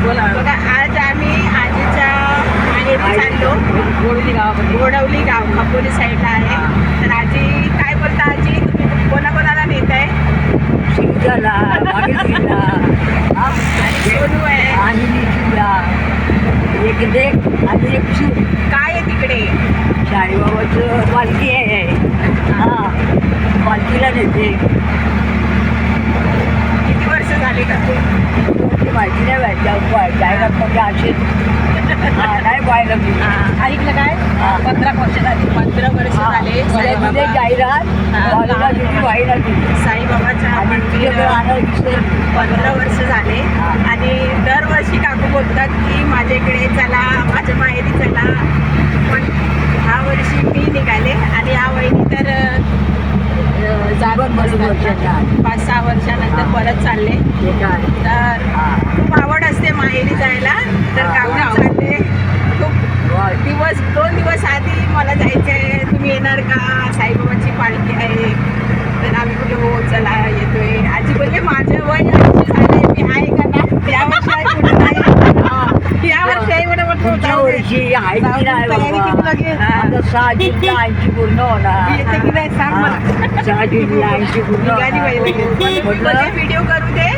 बघा आज आम्ही आजीच्या माहेरी चाललो. गोडवली गाव खोपोली साईडला आहे. तर आजी काय बोलता आजी, तुम्ही कोणाकोणाला नेत आहे? शिवजाला, भागीरथीला, सोनू आहे आणि निशूला, एक देख आणि एक शिव. काय आहे तिकडे? साईबाबाचं पालखी आहे. हां, पालखीला नेते. किती वर्ष झाले का? ती माहिती नाही जाहिरात म्हणजे असे नाही पाहिलं मी. ऐकलं काय? 15 वर्ष झाली. 15 वर्ष झाले मध्ये जाहिरात व्हायला साईबाबाच्या मंदिर 15 वर्ष झाले. आणि दरवर्षी काकू बोलतात की माझ्या इकडे चला, माझ्या माहेरी चला. पण ह्या वर्षी मी निघाले आणि ह्या वहिनी तर जागून बसतात. 5-6 वर्षानंतर परत चालले. तर खूप आवड असते माहेरी जायला. तर काकू चालले. खूप 2 दिवस आधी मला जायचं आहे, तुम्ही येणार का? साईबाबाची पालखी आहे. तर आम्ही बोललो हो चला येतोय. आजी बोलले माझं वय 80 झालंय, मी आहे का ना? या वर्षी आहे कुठे नाही, या वर्षी आहे म्हणे. पुढच्या वर्षी आहे की नाही बाबा? आता 6 जूनला 80 पूर्ण होणार. येते की नाही सांग मला. 6 जूनला 80 पूर्ण निघाली पाहिजे. व्हिडिओ करू दे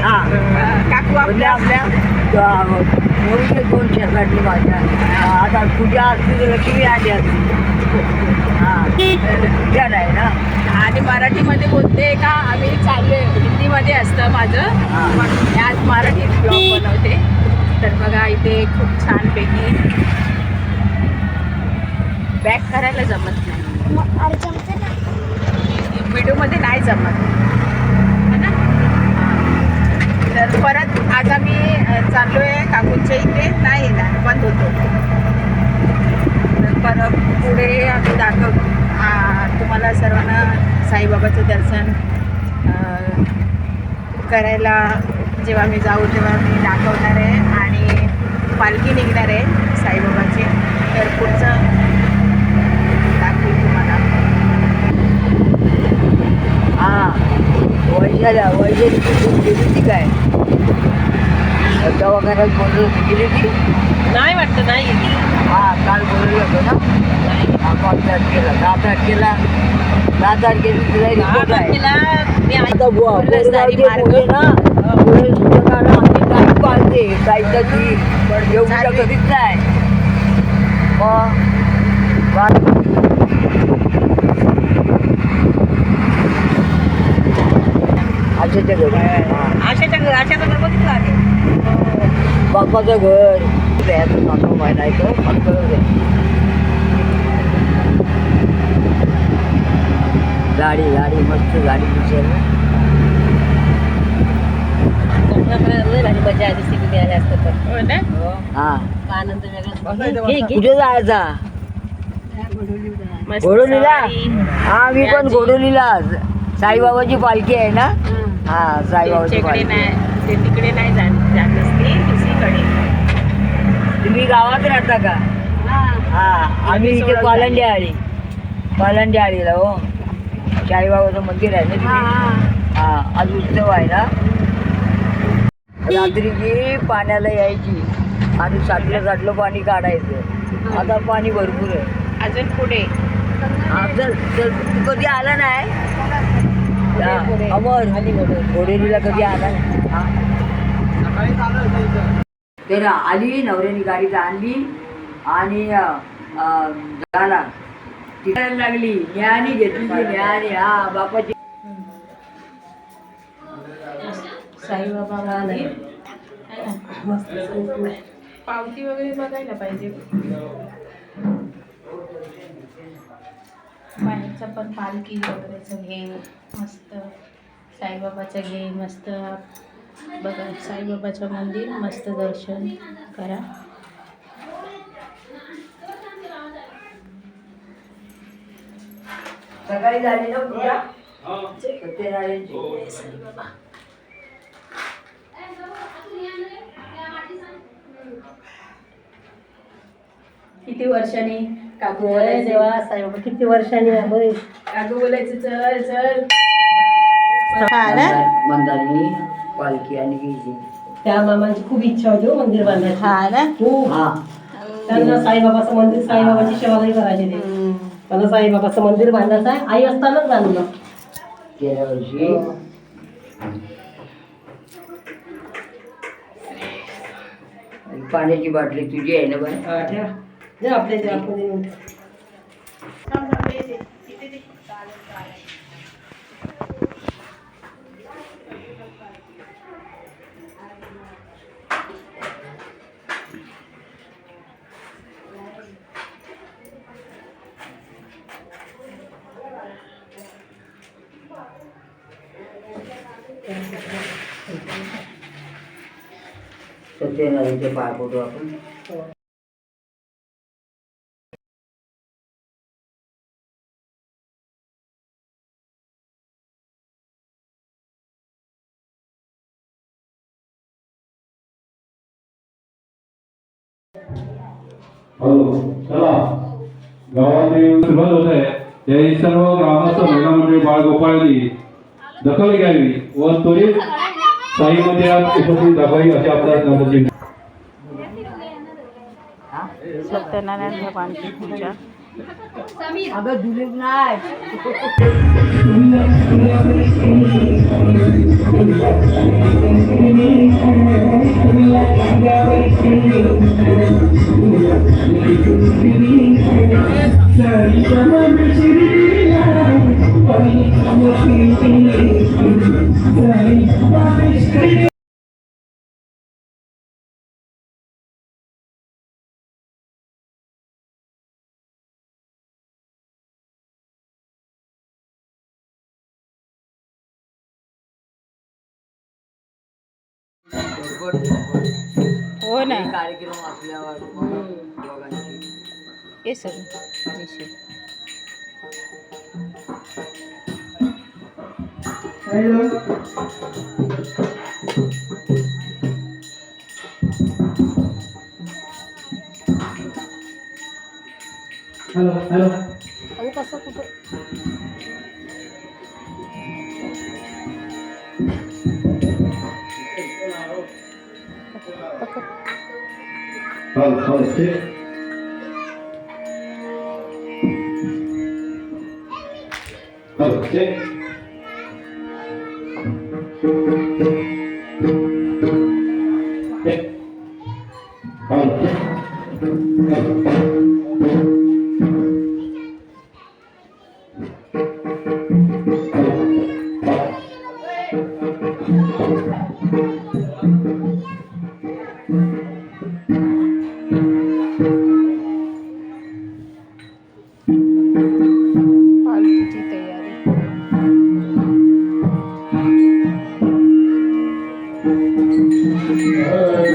काकू आपल्या. दोन शेजारली माझ्या आता तुझ्या असली लक्ष्मी आली असती. हां तुझ्या नाही ना. आणि मराठीमध्ये बोलते का आम्ही चालले. हिंदीमध्ये असतं माझं, पण आज मराठीत ब्लॉग बनवते. तर बघा इथे खूप छानपैकी बॅक करायला जमत नाही, व्हिडिओमध्ये नाही जमत है ना. तर परत आज आम्ही चाललो आहे काकूंच्या इथे. नाही येणार, बंद होतो. तर परत पुढे आम्ही दाखवतो तुम्हाला सर्वांना साईबाबाचं दर्शन करायला. जेव्हा मी जाऊ तेव्हा मी दाखवणार आहे. आणि पालखी निघणार आहे साईबाबाची. तर पुढचं दाखवेल तुम्हाला. हां वैजाली गेली ती काय दवाखान्यात बोललो गेली ती नाही वाटतं, नाही गेली. हां काल बोलवलं होतं ना. हां 5 तारखेला 10 तारखेला 10 तारखेला तुला रिपोर्ट आहे. आता बोलले ना आम्ही काही पाळते काही कधी एवढं कधीच नाही. मग आशाच्या घर आशाचं घर बघितलं आधी. बाप्पाचं घर याचं नाव माहीत आहे का? गाडी मस्त गाडी दिसेल. मजा आली सिटी आले असतं तर. हां आनंद वेगळा. कुठे जायचा? घोडोलीला. हां मी पण घोडोलीला. साईबाबाची पालखी आहे ना. हां साईबाबाची पालखी. ते तिकडे नाही जात असते, दुसरीकडे. तुम्ही गावात राहता का? हां आम्ही इथे पालंड्याआळीला. हो साईबाबाचं मंदिर आहे ना तिथे. हां आज उत्सव आहे ना. रात्रीची पाण्याला यायची आणि साठलं पाणी काढायचं. आता पाणी भरपूर आहे अजून पुढे. हां चल तू कधी आला नाही? अमर घोडेलीला कधी आला नाही? तर आली नवऱ्याने गाडीला आणली आणि झाला तिकडे लागली. न्यानी घेतली न्यानी. हा बापाची साईबाबा मस्त पावती वगैरे बघायला पाहिजे. बाहेरचं पण पालखी वगैरेचं घे मस्त. साईबाबाचं घे मस्त. बघा साईबाबाचं मंदिर मस्त दर्शन करा. सकाळी झाली ना पूजा सत्यनारायणची. साईबाबा किती वर्षांनी काकू बोलायचं. देवा साईबाबा किती वर्षांनी काकू बोलायचं चल चल. मंदारी पालखी आणि गेली. त्या मामांची खूप इच्छा होती हो मंदिर बांधायची. हा ना खूप. हा त्यांना साईबाबाचं मंदिर, साईबाबाची सेवाही करायची ते. त्यांना साईबाबाचं मंदिर बांधायचं आहे. आई असतानाच बांधलं. गेल्या वर्षी आणि पाण्याची बाटली तुझी आहे ना बाई? हा, ठेवा. जे आपल्या इथे आतमध्ये येऊन. सत्यनारायणचे पाय पडू आपण. हॅलो चला गावात सुरुवात होत आहे. त्याही सर्व ग्रामस्थ महिला मंडळी बाळगोपाळांनी दखल घ्यावी व त्वरित साई मंदिरात उपस्थित दाखवावी अशी आपल्या नम्रतेने. सत्यनारायण भगवानची पूजा. अगं दिलीप नाही. हो ना कार्यक्रम असल्यावर दोघांची हे सगळं विषय. हॅलो हॅलो अरे कसं कुठं हॅलो हॅलो ठीक. हॅलो ठीक. पालखीची तयारी. हॅलो